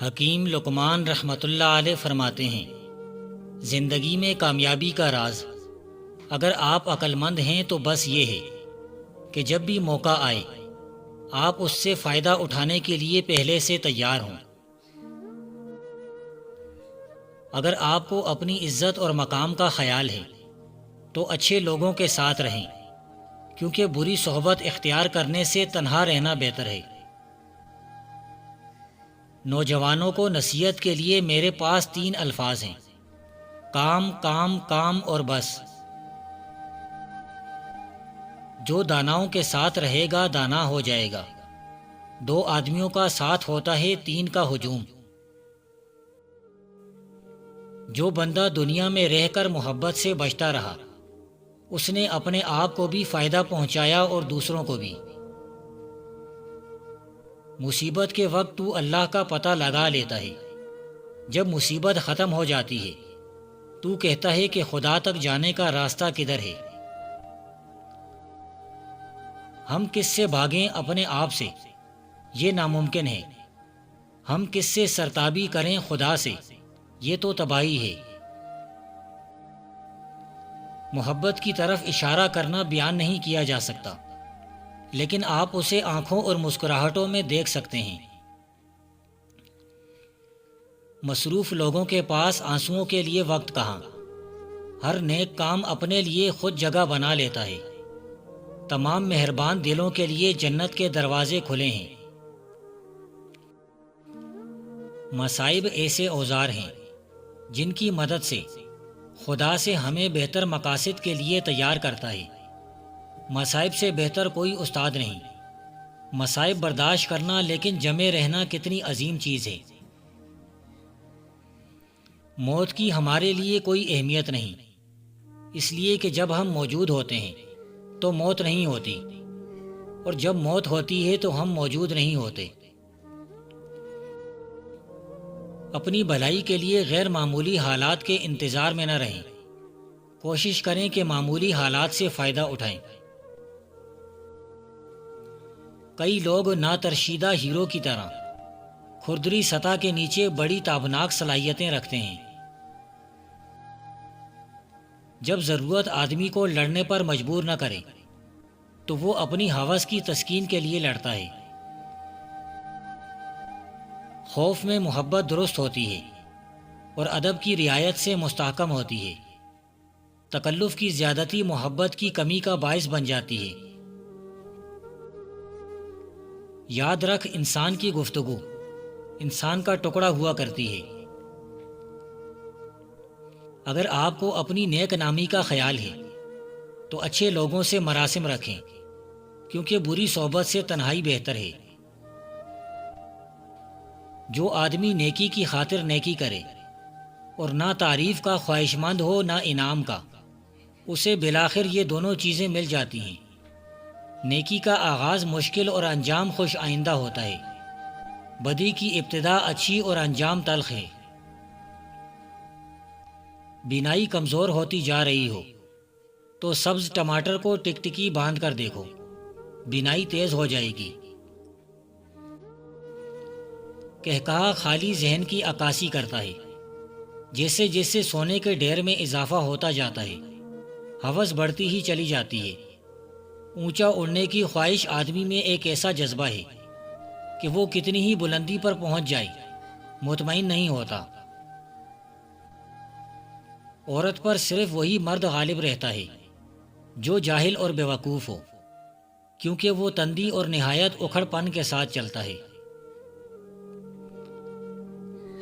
حکیم لقمان رحمۃ اللہ علیہ فرماتے ہیں، زندگی میں کامیابی کا راز اگر آپ عقل مند ہیں تو بس یہ ہے کہ جب بھی موقع آئے آپ اس سے فائدہ اٹھانے کے لیے پہلے سے تیار ہوں۔ اگر آپ کو اپنی عزت اور مقام کا خیال ہے تو اچھے لوگوں کے ساتھ رہیں، کیونکہ بری صحبت اختیار کرنے سے تنہا رہنا بہتر ہے۔ نوجوانوں کو نصیحت کے لیے میرے پاس 3 الفاظ ہیں: کام کام کام اور بس۔ جو داناؤں کے ساتھ رہے گا دانا ہو جائے گا۔ 2 آدمیوں کا ساتھ ہوتا ہے 3 کا ہجوم۔ جو بندہ دنیا میں رہ کر محبت سے بچتا رہا اس نے اپنے آپ کو بھی فائدہ پہنچایا اور دوسروں کو بھی۔ مصیبت کے وقت تو اللہ کا پتہ لگا لیتا ہے، جب مصیبت ختم ہو جاتی ہے تو کہتا ہے کہ خدا تک جانے کا راستہ کدھر ہے۔ ہم کس سے بھاگیں اپنے آپ سے، یہ ناممکن ہے۔ ہم کس سے سرتابی کریں خدا سے، یہ تو تباہی ہے۔ محبت کی طرف اشارہ کرنا بیان نہیں کیا جا سکتا، لیکن آپ اسے آنکھوں اور مسکراہٹوں میں دیکھ سکتے ہیں۔ مصروف لوگوں کے پاس آنسوؤں کے لیے وقت کہاں؟ ہر نیک کام اپنے لیے خود جگہ بنا لیتا ہے۔ تمام مہربان دلوں کے لیے جنت کے دروازے کھلے ہیں۔ مصائب ایسے اوزار ہیں جن کی مدد سے خدا سے ہمیں بہتر مقاصد کے لیے تیار کرتا ہے۔ مصائب سے بہتر کوئی استاد نہیں۔ مصائب برداشت کرنا لیکن جمے رہنا کتنی عظیم چیز ہے۔ موت کی ہمارے لیے کوئی اہمیت نہیں، اس لیے کہ جب ہم موجود ہوتے ہیں تو موت نہیں ہوتی، اور جب موت ہوتی ہے تو ہم موجود نہیں ہوتے۔ اپنی بھلائی کے لیے غیر معمولی حالات کے انتظار میں نہ رہیں، کوشش کریں کہ معمولی حالات سے فائدہ اٹھائیں۔ کئی لوگ ناترشیدہ ہیرو کی طرح کھردری سطح کے نیچے بڑی تابناک صلاحیتیں رکھتے ہیں۔ جب ضرورت آدمی کو لڑنے پر مجبور نہ کرے تو وہ اپنی ہوس کی تسکین کے لیے لڑتا ہے۔ خوف میں محبت درست ہوتی ہے اور ادب کی رعایت سے مستحکم ہوتی ہے۔ تکلف کی زیادتی محبت کی کمی کا باعث بن جاتی ہے۔ یاد رکھ، انسان کی گفتگو انسان کا ٹکڑا ہوا کرتی ہے۔ اگر آپ کو اپنی نیک نامی کا خیال ہے تو اچھے لوگوں سے مراسم رکھیں، کیونکہ بری صحبت سے تنہائی بہتر ہے۔ جو آدمی نیکی کی خاطر نیکی کرے اور نہ تعریف کا خواہش مند ہو نہ انعام کا، اسے بالآخر یہ دونوں چیزیں مل جاتی ہیں۔ نیکی کا آغاز مشکل اور انجام خوش آئندہ ہوتا ہے، بدی کی ابتدا اچھی اور انجام تلخ ہے۔ بینائی کمزور ہوتی جا رہی ہو تو سبز ٹماٹر کو ٹکٹکی باندھ کر دیکھو، بینائی تیز ہو جائے گی۔ کہا خالی ذہن کی عکاسی کرتا ہے۔ جیسے جیسے سونے کے ڈھیر میں اضافہ ہوتا جاتا ہے ہوس بڑھتی ہی چلی جاتی ہے۔ اونچا اڑنے کی خواہش آدمی میں ایک ایسا جذبہ ہے کہ وہ کتنی ہی بلندی پر پہنچ جائے مطمئن نہیں ہوتا۔ عورت پر صرف وہی مرد غالب رہتا ہے جو جاہل اور بیوقوف ہو، کیونکہ وہ تندی اور نہایت اکھڑ پن کے ساتھ چلتا ہے۔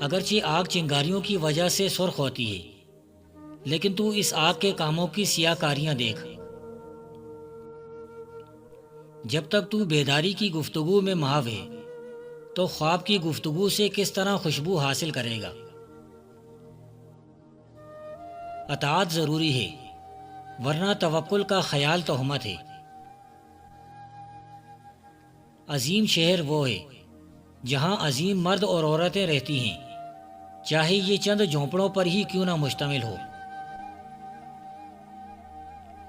اگرچہ آگ چنگاریوں کی وجہ سے سرخ ہوتی ہے، لیکن تو اس آگ کے کاموں کی سیاہ کاریاں دیکھ۔ جب تک تو بیداری کی گفتگو میں محو ہے تو خواب کی گفتگو سے کس طرح خوشبو حاصل کرے گا؟ اطاعت ضروری ہے، ورنہ توکل کا خیال تہمت ہے۔ عظیم شہر وہ ہے جہاں عظیم مرد اور عورتیں رہتی ہیں، چاہے یہ چند جھونپڑوں پر ہی کیوں نہ مشتمل ہو۔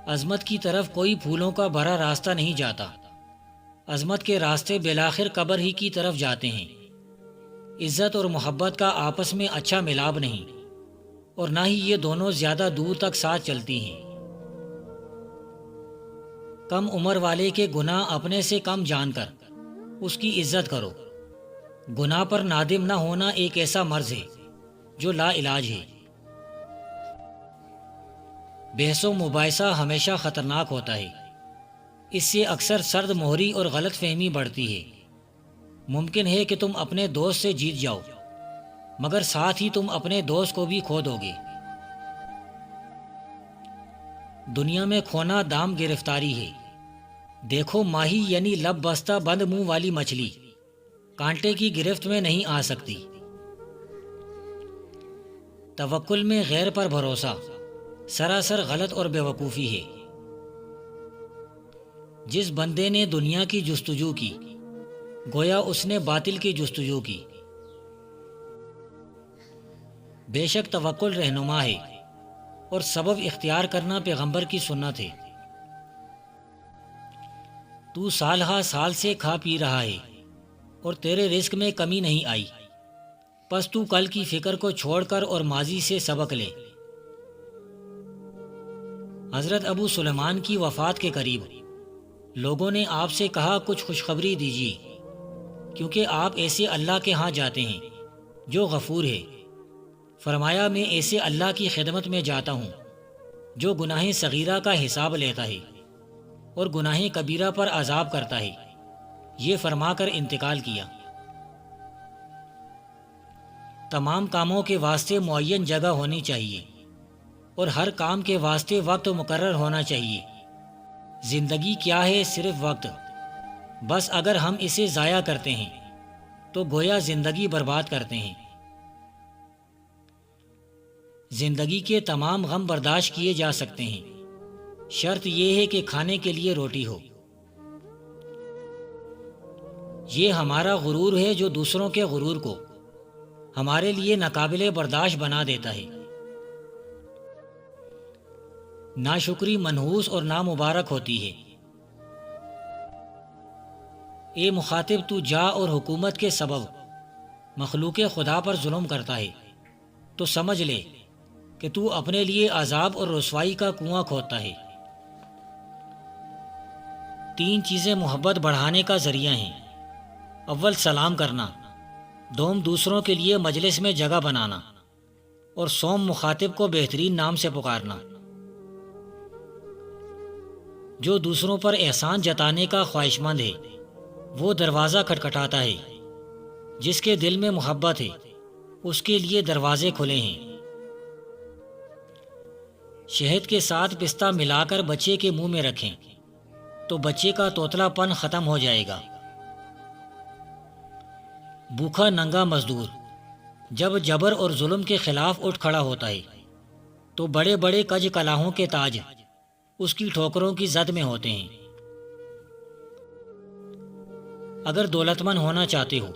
عظمت کی طرف کوئی پھولوں کا بھرا راستہ نہیں جاتا، عظمت کے راستے بالآخر قبر ہی کی طرف جاتے ہیں۔ عزت اور محبت کا آپس میں اچھا ملاپ نہیں، اور نہ ہی یہ دونوں زیادہ دور تک ساتھ چلتی ہیں۔ کم عمر والے کے گناہ اپنے سے کم جان کر اس کی عزت کرو۔ گناہ پر نادم نہ ہونا ایک ایسا مرض ہے جو لا علاج ہے۔ بحث و مباحثہ ہمیشہ خطرناک ہوتا ہے، اس سے اکثر سرد مہری اور غلط فہمی بڑھتی ہے۔ ممکن ہے کہ تم اپنے دوست سے جیت جاؤ، مگر ساتھ ہی تم اپنے دوست کو بھی کھو دو گے۔ دنیا میں کھونا دام گرفتاری ہے۔ دیکھو ماہی یعنی لب بستہ بند منہ والی مچھلی کانٹے کی گرفت میں نہیں آ سکتی۔ توکل میں غیر پر بھروسہ سراسر غلط اور بیوقوفی ہے۔ جس بندے نے دنیا کی جستجو کی، گویا اس نے باطل کی جستجو کی۔ بے شک توکل رہنما ہے اور سبب اختیار کرنا پیغمبر کی سنت ہے۔ تو سال ہا سال سے کھا پی رہا ہے اور تیرے رزق میں کمی نہیں آئی، پس تو کل کی فکر کو چھوڑ کر اور ماضی سے سبق لے۔ حضرت ابو سلیمان کی وفات کے قریب لوگوں نے آپ سے کہا کچھ خوشخبری دیجیے، کیونکہ آپ ایسے اللہ کے ہاں جاتے ہیں جو غفور ہے۔ فرمایا میں ایسے اللہ کی خدمت میں جاتا ہوں جو گناہ صغیرہ کا حساب لیتا ہے اور گناہ کبیرہ پر عذاب کرتا ہے، یہ فرما کر انتقال کیا۔ تمام کاموں کے واسطے معین جگہ ہونی چاہیے اور ہر کام کے واسطے وقت مقرر ہونا چاہیے۔ زندگی کیا ہے؟ صرف وقت۔ بس اگر ہم اسے ضائع کرتے ہیں تو گویا زندگی برباد کرتے ہیں۔ زندگی کے تمام غم برداشت کیے جا سکتے ہیں، شرط یہ ہے کہ کھانے کے لیے روٹی ہو۔ یہ ہمارا غرور ہے جو دوسروں کے غرور کو ہمارے لیے ناقابل برداشت بنا دیتا ہے۔ ناشکری منحوس اور نامبارک ہوتی ہے۔ اے مخاطب، تو جا اور حکومت کے سبب مخلوق خدا پر ظلم کرتا ہے تو سمجھ لے کہ تو اپنے لیے عذاب اور رسوائی کا کنواں کھودتا ہے۔ 3 چیزیں محبت بڑھانے کا ذریعہ ہیں۔ اول سلام کرنا، دوم دوسروں کے لیے مجلس میں جگہ بنانا، اور سوم مخاطب کو بہترین نام سے پکارنا۔ جو دوسروں پر احسان جتانے کا خواہش مند ہے وہ دروازہ کھٹکھٹاتا ہے۔ جس کے دل میں محبت ہے اس کے لیے دروازے کھلے ہیں۔ شہد کے ساتھ پستہ ملا کر بچے کے منہ میں رکھیں تو بچے کا توتلا پن ختم ہو جائے گا۔ بھوکا ننگا مزدور جب جبر اور ظلم کے خلاف اٹھ کھڑا ہوتا ہے تو بڑے بڑے کج کلاہوں کے تاج اس کی ٹھوکروں کی زد میں ہوتے ہیں۔ اگر دولت مند ہونا چاہتے ہو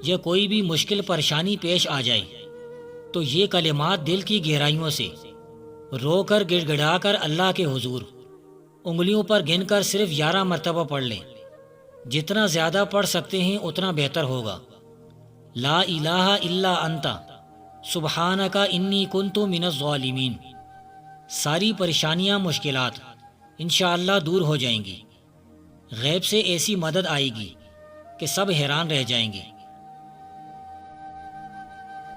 یا کوئی بھی مشکل پریشانی پیش آ جائے تو یہ کلمات دل کی گہرائیوں سے رو کر گڑ گڑا کر اللہ کے حضور انگلیوں پر گن کر صرف 11 مرتبہ پڑھ لیں۔ جتنا زیادہ پڑھ سکتے ہیں اتنا بہتر ہوگا۔ لا الہ الا انت سبحانک انی کنت من الظالمین۔ ساری پریشانیاں مشکلات انشاءاللہ دور ہو جائیں گی۔ غیب سے ایسی مدد آئے گی کہ سب حیران رہ جائیں گے۔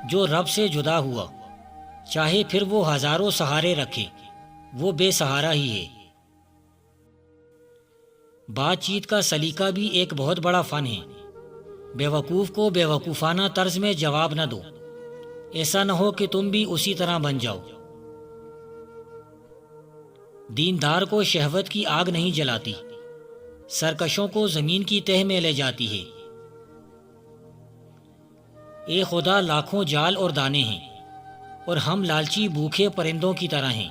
جو رب سے جدا ہوا چاہے پھر وہ ہزاروں سہارے رکھے، وہ بے سہارا ہی ہے۔ بات چیت کا سلیقہ بھی ایک بہت بڑا فن ہے۔ بیوقوف کو بیوقوفانہ طرز میں جواب نہ دو، ایسا نہ ہو کہ تم بھی اسی طرح بن جاؤ۔ دیندار کو شہوت کی آگ نہیں جلاتی، سرکشوں کو زمین کی تہ میں لے جاتی ہے۔ اے خدا، لاکھوں جال اور دانے ہیں اور ہم لالچی بھوکے پرندوں کی طرح ہیں۔